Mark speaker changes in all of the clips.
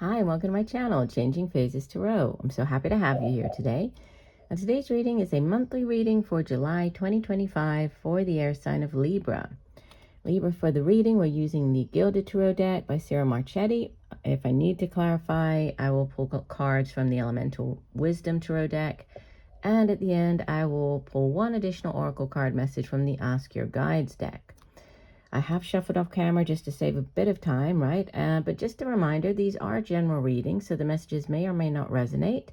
Speaker 1: Hi, and welcome to my channel, Changing Phases Tarot. I'm so happy to have you here today. And today's reading is a monthly reading for July 2025 for the air sign of Libra. Libra, for the reading, we're using the Gilded Tarot deck by Sarah Marchetti. If I need to clarify, I will pull cards from the Elemental Wisdom Tarot deck. And at the end, I will pull one additional Oracle card message from the Ask Your Guides deck. I have shuffled off camera just to save a bit of time, right? But just a reminder, these are general readings, so the messages may or may not resonate.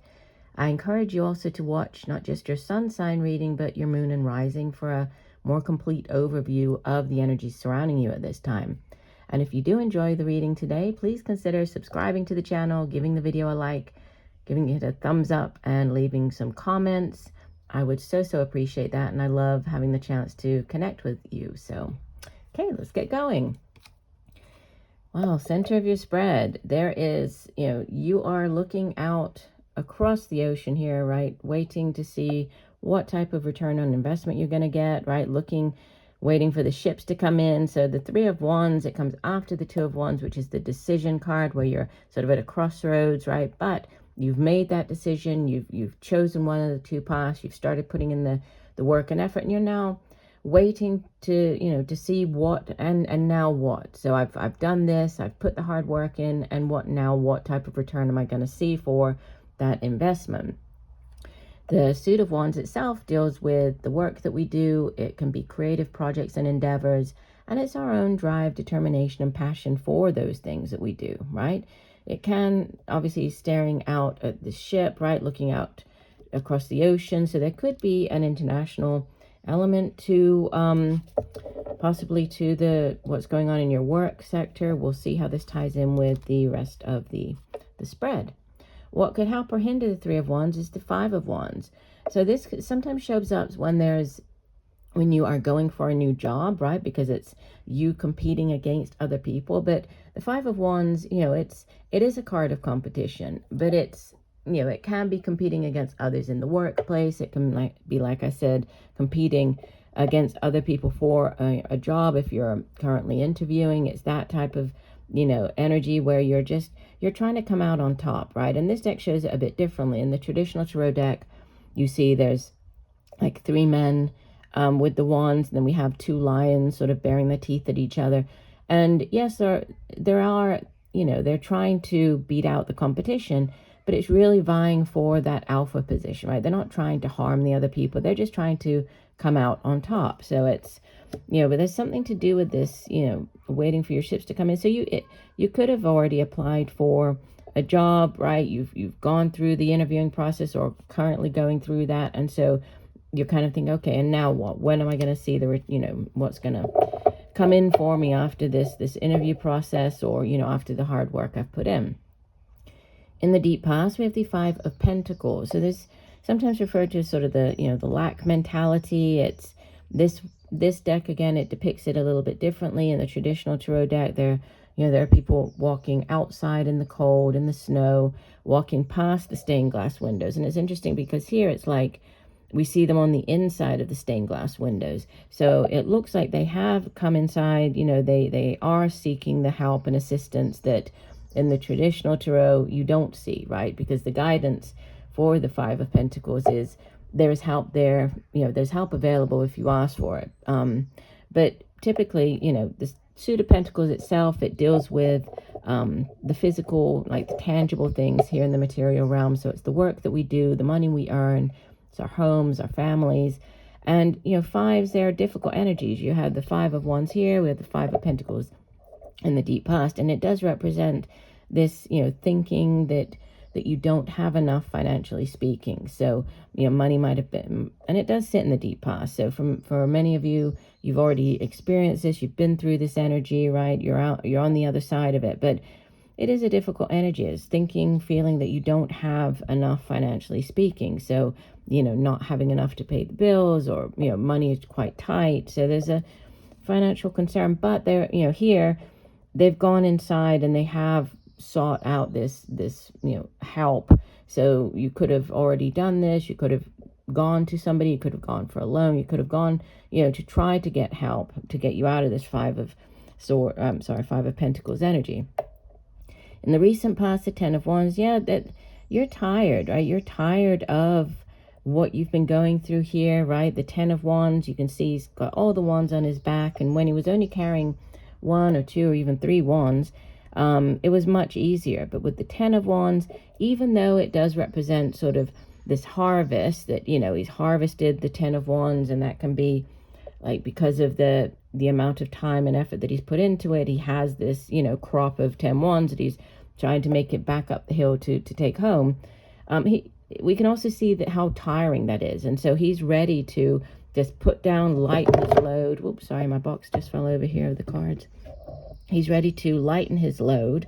Speaker 1: I encourage you also to watch not just your sun sign reading, but your moon and rising for a more complete overview of the energies surrounding you at this time. And if you do enjoy the reading today, please consider subscribing to the channel, giving the video a like, giving it a thumbs up, and leaving some comments. I would so appreciate that, and I love having the chance to connect with you. So okay, let's get going. Wow, center of your spread. There is, you are looking out across the ocean here, right? Waiting to see what type of return on investment you're going to get, right? Waiting for the ships to come in. So the Three of Wands, it comes after the Two of Wands, which is the decision card where you're sort of at a crossroads, right? But you've made that decision. You've chosen one of the two paths. You've started putting in the work and effort, and you're now waiting to to see what and now what. So I've done this, I've put the hard work in, and what type of return am I going to see for that investment? The Suit of Wands itself deals with the work that we do. It can be creative projects and endeavors, and it's our own drive, determination, and passion for those things that we do, right? It can obviously staring out at the ship, right? Looking out across the ocean. So there could be an international element to possibly to what's going on in your work sector. We'll see how this ties in with the rest of the spread. What could help or hinder the Three of Wands is the Five of Wands. So this sometimes shows up when you are going for a new job, right? Because it's you competing against other people. But the Five of Wands, it is a card of competition, but it's it can be competing against others in the workplace. It can be, like I said, competing against other people for a job. If you're currently interviewing, it's that type of, energy where you're trying to come out on top, right? And this deck shows it a bit differently. In the traditional tarot deck, you see there's like three men with the wands, and then we have two lions sort of baring their teeth at each other. And yes, there are, they're trying to beat out the competition, but it's really vying for that alpha position, right? They're not trying to harm the other people. They're just trying to come out on top. So it's, but there's something to do with this, waiting for your ships to come in. So you could have already applied for a job, right? You've gone through the interviewing process or currently going through that. And so you're kind of thinking, okay, and now what? When am I going to see what's going to come in for me after this interview process, or, after the hard work I've put in? In the deep past, we have the Five of Pentacles. So this sometimes referred to as sort of the lack mentality. It's this deck, again, it depicts it a little bit differently. In the traditional tarot deck, there are people walking outside in the cold, in the snow, walking past the stained glass windows. And it's interesting because here it's like we see them on the inside of the stained glass windows. So it looks like they have come inside, they are seeking the help and assistance that in the traditional tarot you don't see, right? Because the guidance for the Five of Pentacles is there's help there, there's help available if you ask for it. But typically, the Suit of Pentacles itself, it deals with the physical, like the tangible things here in the material realm. So it's the work that we do, the money we earn, it's our homes, our families. And, fives, they're difficult energies. You have the Five of Wands here, we have the Five of Pentacles in the deep past, and it does represent this thinking that you don't have enough financially speaking. So money might have been, and it does sit in the deep past. So for many of you, you've already experienced this, you've been through this energy, right? You're on the other side of it. But it is a difficult energy. It's thinking, feeling that you don't have enough financially speaking. So not having enough to pay the bills, or money is quite tight. So there's a financial concern. But they're here they've gone inside and they have sought out this help. So you could have already done this. You could have gone to somebody. You could have gone for a loan. You could have gone, to try to get help to get you out of this Five of Pentacles energy. In the recent past, the 10 of Wands, yeah, that you're tired, right? You're tired of what you've been going through here, right? The 10 of Wands, you can see he's got all the wands on his back, and when he was only carrying 1 or 2 or even 3 wands, it was much easier. But with the 10 of Wands, even though it does represent sort of this harvest that, you know, he's harvested the 10 of Wands, and that can be like because of the amount of time and effort that he's put into it, he has this, you know, crop of 10 wands that he's trying to make it back up the hill to take home. We can also see that how tiring that is, and so he's ready to just put down, lighten his load. Whoops, sorry, my box just fell over here of the cards. He's ready to lighten his load,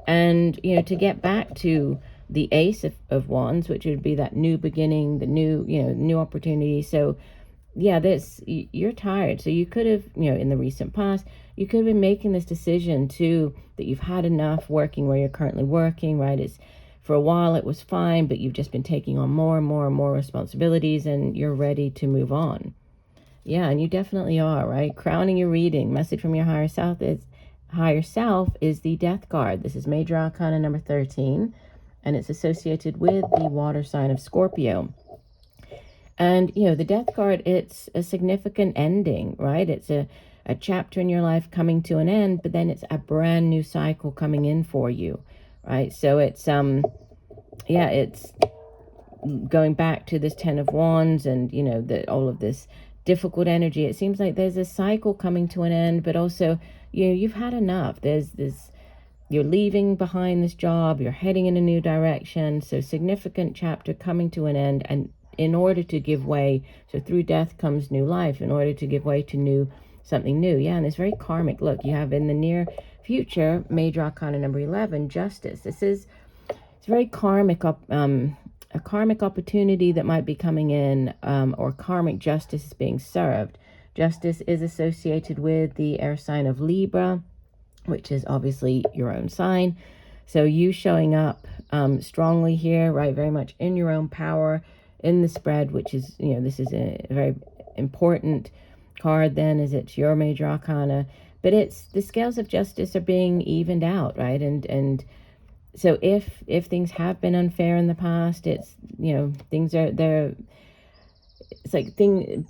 Speaker 1: and, you know, to get back to the Ace of Wands, which would be that new beginning, the new, you know, new opportunity. So yeah, you're tired. So you could have, you know, in the recent past, you could have been making this decision too, that you've had enough working where you're currently working, right? It's, for a while it was fine, but you've just been taking on more and more and more responsibilities, and you're ready to move on. Yeah, and you definitely are, right? Crowning your reading, message from your higher self is the Death card. This is Major Arcana number 13, and it's associated with the water sign of Scorpio. And, you know, the Death card, it's a significant ending, right? It's a chapter in your life coming to an end, but then it's a brand new cycle coming in for you, right? So it's, yeah, it's going back to this 10 of Wands and, you know, all of this difficult energy. It seems like there's a cycle coming to an end, but also, you know, you've had enough. There's this, you're leaving behind this job, you're heading in a new direction. So significant chapter coming to an end, and in order to give way, so through death comes new life, in order to give way to something new. Yeah, and it's very karmic. Look, you have in the near future, Major Arcana number 11, Justice. It's very karmic, a karmic opportunity that might be coming in, or karmic justice is being served. Justice is associated with the air sign of Libra, which is obviously your own sign. So you showing up strongly here, right? Very much in your own power in the spread, which is, you know, this is a very important card then, as it's your Major Arcana. But it's the scales of justice are being evened out, right? And so if things have been unfair in the past, it's, you know, it's like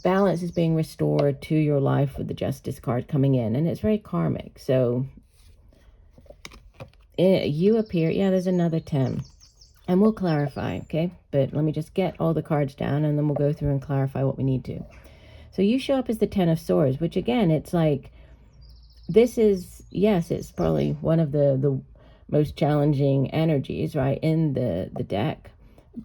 Speaker 1: balance is being restored to your life with the Justice card coming in, and it's very karmic. So you appear, yeah, there's another 10, and we'll clarify, okay? But let me just get all the cards down, and then we'll go through and clarify what we need to. So you show up as the 10 of Swords, which again, it's like, this is, yes, it's probably one of the most challenging energies, right, in the deck.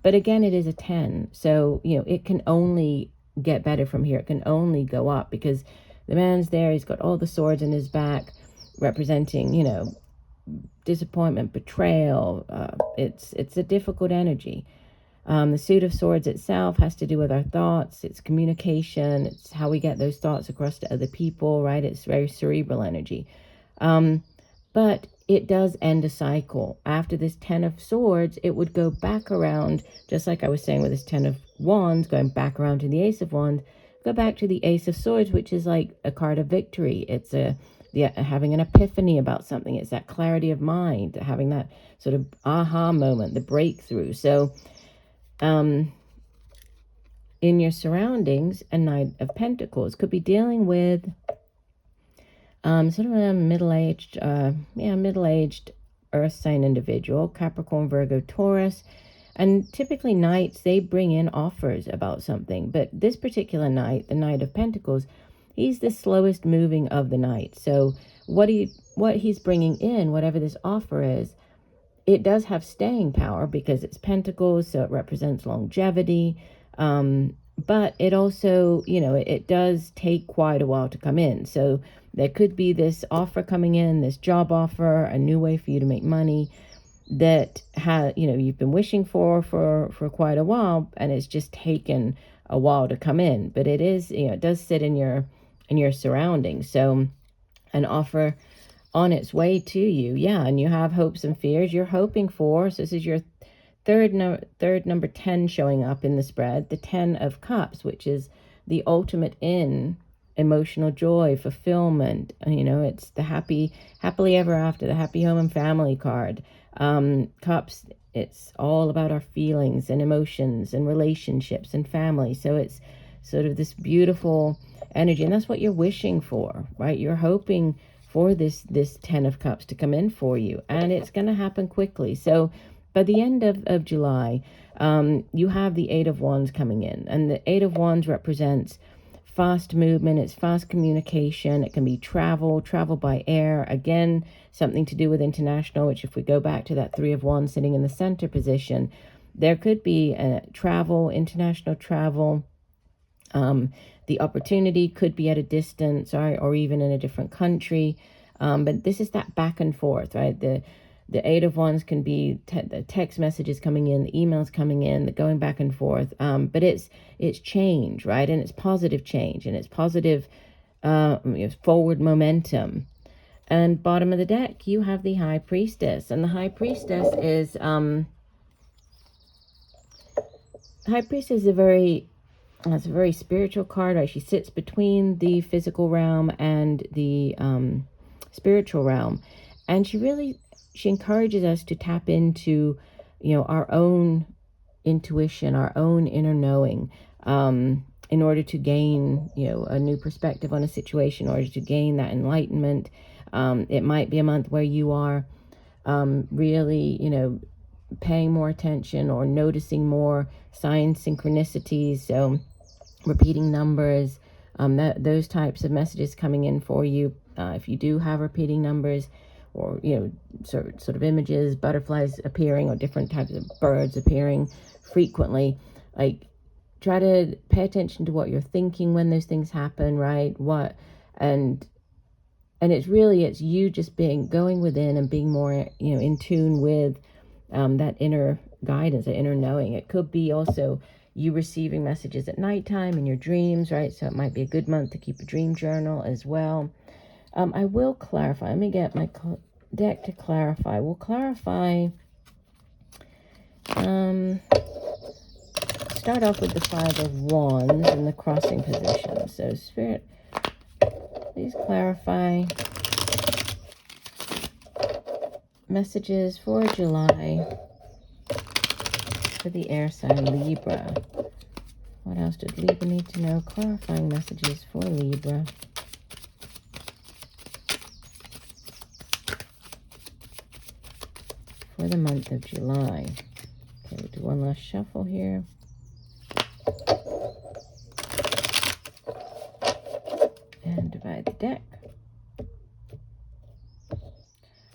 Speaker 1: But again, it is a 10. So, you know, it can only get better from here. It can only go up, because the man's there. He's got all the swords in his back, representing, you know, disappointment, betrayal. It's a difficult energy. The Suit of Swords itself has to do with our thoughts. It's communication. It's how we get those thoughts across to other people, right? It's very cerebral energy. But it does end a cycle. After this 10 of Swords, it would go back around, just like I was saying with this 10 of Wands, going back around to the Ace of Wands, go back to the Ace of Swords, which is like a card of victory. It's having an epiphany about something. It's that clarity of mind, having that sort of aha moment, the breakthrough. So in your surroundings, a Knight of Pentacles could be dealing with sort of a middle-aged earth sign individual, Capricorn, Virgo, Taurus. And typically knights, they bring in offers about something. But this particular knight, the Knight of Pentacles, he's the slowest moving of the knights. So what he's bringing in, whatever this offer is, it does have staying power because it's pentacles, so it represents longevity. But it also, you know, it does take quite a while to come in. So there could be this offer coming in, this job offer, a new way for you to make money that you've been wishing for quite a while, and it's just taken a while to come in. But it is, you know, it does sit in your surroundings. So an offer on its way to you. Yeah, and you have hopes and fears you're hoping for. So this is your third number 10 showing up in the spread, the 10 of Cups, which is the ultimate in emotional joy, fulfillment. You know, it's the happily ever after, the happy home and family card. Cups, it's all about our feelings and emotions and relationships and family. So it's sort of this beautiful energy, and that's what you're wishing for, right? You're hoping for this 10 of Cups to come in for you, and it's going to happen quickly. So by the end of July, you have the 8 of Wands coming in, and the 8 of Wands represents fast movement. It's fast communication. It can be travel by air, again, something to do with international, which if we go back to that 3 of Wands sitting in the center position, there could be international travel. The opportunity could be at a distance, or even in a different country. But this is that back and forth, right? The 8 of Wands can be the text messages coming in, the emails coming in, the going back and forth. But it's change, right? And it's positive change, and it's positive forward momentum. And bottom of the deck, you have the High Priestess. And the High Priestess is it's a very spiritual card, right? She sits between the physical realm and the spiritual realm. And she encourages us to tap into, our own intuition, our own inner knowing, in order to gain, a new perspective on a situation, in order to gain that enlightenment. It might be a month where you are really, paying more attention or noticing more signs, synchronicities. So repeating numbers, those types of messages coming in for you. If you do have repeating numbers, or sort of images, butterflies appearing, or different types of birds appearing frequently, like, try to pay attention to what you're thinking when those things happen, right? And it's you just going within and being more in tune with that inner guidance, that inner knowing. It could be also you receiving messages at nighttime in your dreams, right? So it might be a good month to keep a dream journal as well. I will clarify. Let me get my deck to clarify. We'll clarify. Start off with the 5 of Wands in the crossing position. So Spirit, please clarify messages for July for the air sign Libra. What else does Libra need to know? Clarifying messages for Libra. For the month of July. Okay, we'll do one last shuffle here. And divide the deck.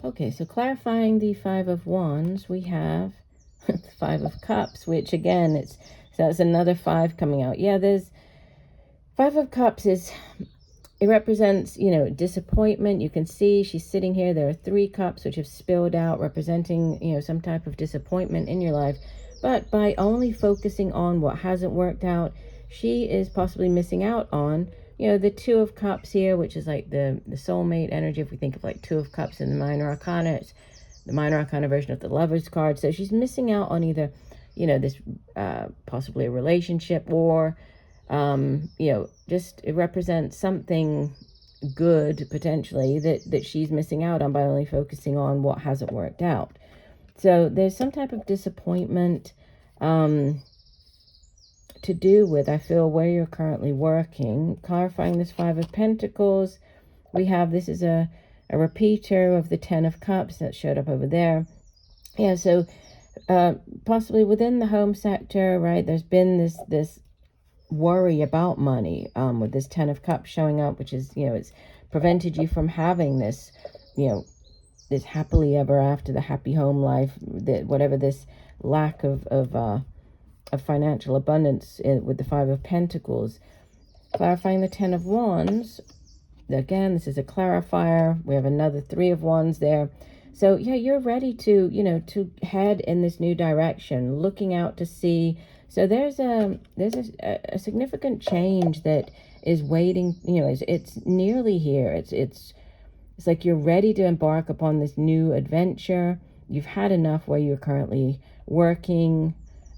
Speaker 1: Okay, so clarifying the 5 of Wands, we have the 5 of Cups, which again, that's another 5 coming out. Yeah, there's 5 of Cups it represents, disappointment. You can see she's sitting here. There are 3 cups which have spilled out, representing, some type of disappointment in your life. But by only focusing on what hasn't worked out, she is possibly missing out on, the 2 of Cups here, which is like the soulmate energy. If we think of like 2 of Cups in the minor arcana, it's the minor arcana version of the Lover's card. So she's missing out on either, this possibly a relationship, or just it represents something good potentially that she's missing out on by only focusing on what hasn't worked out. So there's some type of disappointment to do with, I feel, where you're currently working. Clarifying this 5 of Pentacles, we have, this is a repeater of the 10 of Cups that showed up over there. Yeah, so possibly within the home sector, right, there's been this worry about money with this 10 of Cups showing up, which is, it's prevented you from having this, this happily ever after, the happy home life, that whatever this lack of financial abundance with the 5 of Pentacles. Clarifying the 10 of Wands, again, this is a clarifier. We have another 3 of Wands there. So yeah, you're ready to, to head in this new direction, looking out to see. So there's a significant change that is waiting, it's nearly here. It's like you're ready to embark upon this new adventure. You've had enough where you're currently working.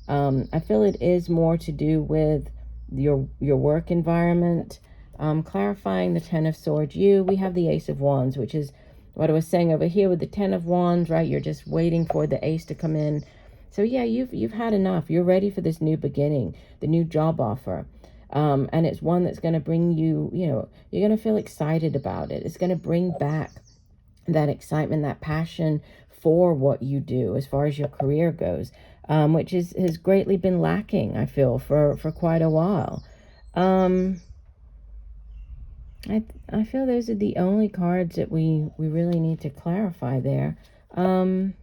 Speaker 1: I feel it is more to do with your work environment. Clarifying the 10 of Swords, we have the Ace of Wands, which is what I was saying over here with the 10 of Wands, right? You're just waiting for the ace to come in. So yeah, you've had enough. You're ready for this new beginning, the new job offer. And it's one that's going to bring you, you're going to feel excited about it. It's going to bring back that excitement, that passion for what you do as far as your career goes, which has greatly been lacking, I feel, for quite a while. I feel those are the only cards that we really need to clarify there. I'm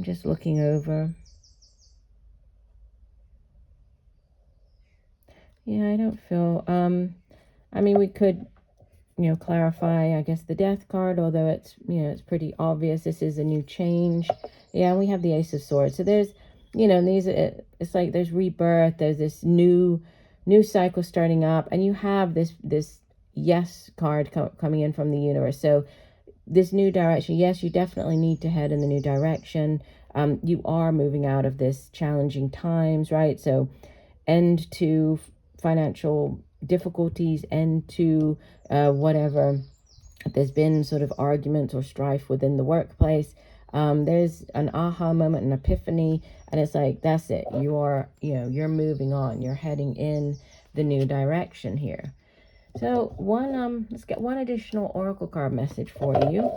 Speaker 1: just looking over. Yeah, I don't feel, I mean, we could, clarify, I guess, the death card, although it's, it's pretty obvious. This is a new change. Yeah, we have the Ace of Swords. So there's, these, it's like there's rebirth. There's this new cycle starting up, and you have this yes card coming in from the universe. So this new direction, yes, you definitely need to head in the new direction. You are moving out of this challenging times, right? So end to financial difficulties, end to whatever. There's been sort of arguments or strife within the workplace. There's an aha moment, an epiphany, and it's like, that's it. You are, you're moving on. You're heading in the new direction here. So let's get one additional oracle card message for you.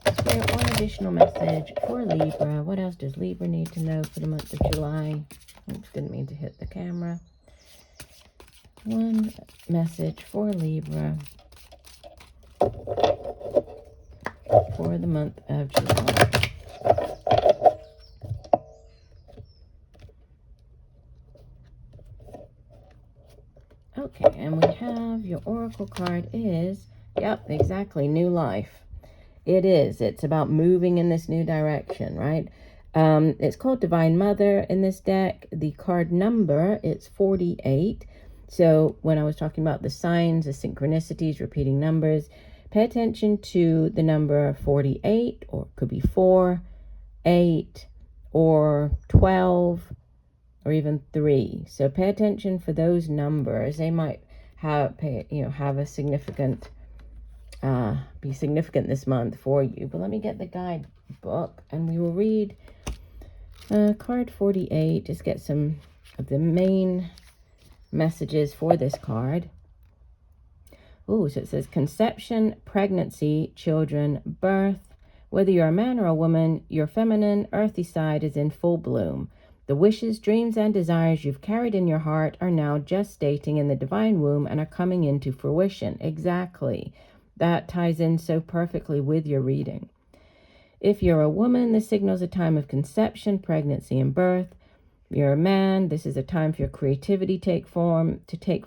Speaker 1: Let's get one additional message for Libra. What else does Libra need to know for the month of July? Oops, didn't mean to hit the camera. One message for Libra for the month of July. Okay, and we have your oracle card is, yep, exactly, new life. It is. It's about moving in this new direction, right? It's called Divine Mother in this deck. The card number, it's 48. So when I was talking about the signs, the synchronicities, repeating numbers, pay attention to the number 48, or it could be 4, 8, or 12, or even 3. So pay attention for those numbers. They might have a significant be significant this month for you. But let me get the guidebook and we will read card 48. Just get some of the main messages for this card. Oh, so it says conception, pregnancy, children, birth. Whether you're a man or a woman, your feminine, earthy side is in full bloom. The wishes, dreams, and desires you've carried in your heart are now gestating in the divine womb and are coming into fruition. Exactly. That ties in so perfectly with your reading. If you're a woman, this signals a time of conception, pregnancy, and birth. If you're a man, this is a time for your creativity to take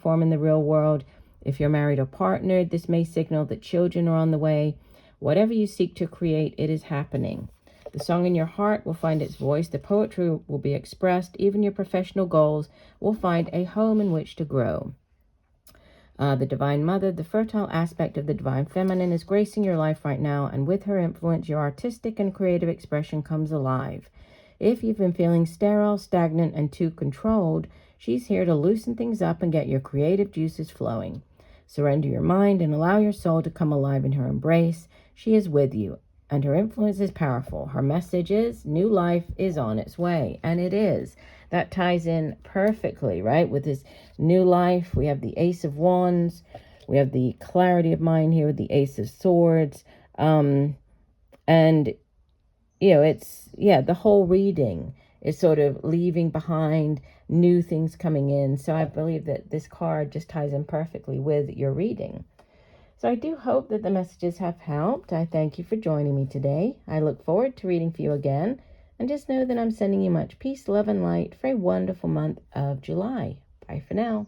Speaker 1: form in the real world. If you're married or partnered, this may signal that children are on the way. Whatever you seek to create, it is happening. The song in your heart will find its voice. The poetry will be expressed. Even your professional goals will find a home in which to grow. The Divine Mother, the fertile aspect of the Divine Feminine, is gracing your life right now, and with her influence, your artistic and creative expression comes alive. If you've been feeling sterile, stagnant, and too controlled, she's here to loosen things up and get your creative juices flowing. Surrender your mind and allow your soul to come alive in her embrace. She is with you, and her influence is powerful. Her message is new life is on its way, and it is. That ties in perfectly, right? With this new life, we have the Ace of Wands. We have the clarity of mind here with the Ace of Swords. And, it's, the whole reading is sort of leaving behind new things coming in. So I believe that this card just ties in perfectly with your reading. So I do hope that the messages have helped. I thank you for joining me today. I look forward to reading for you again. And just know that I'm sending you much peace, love, and light for a wonderful month of July. Bye for now.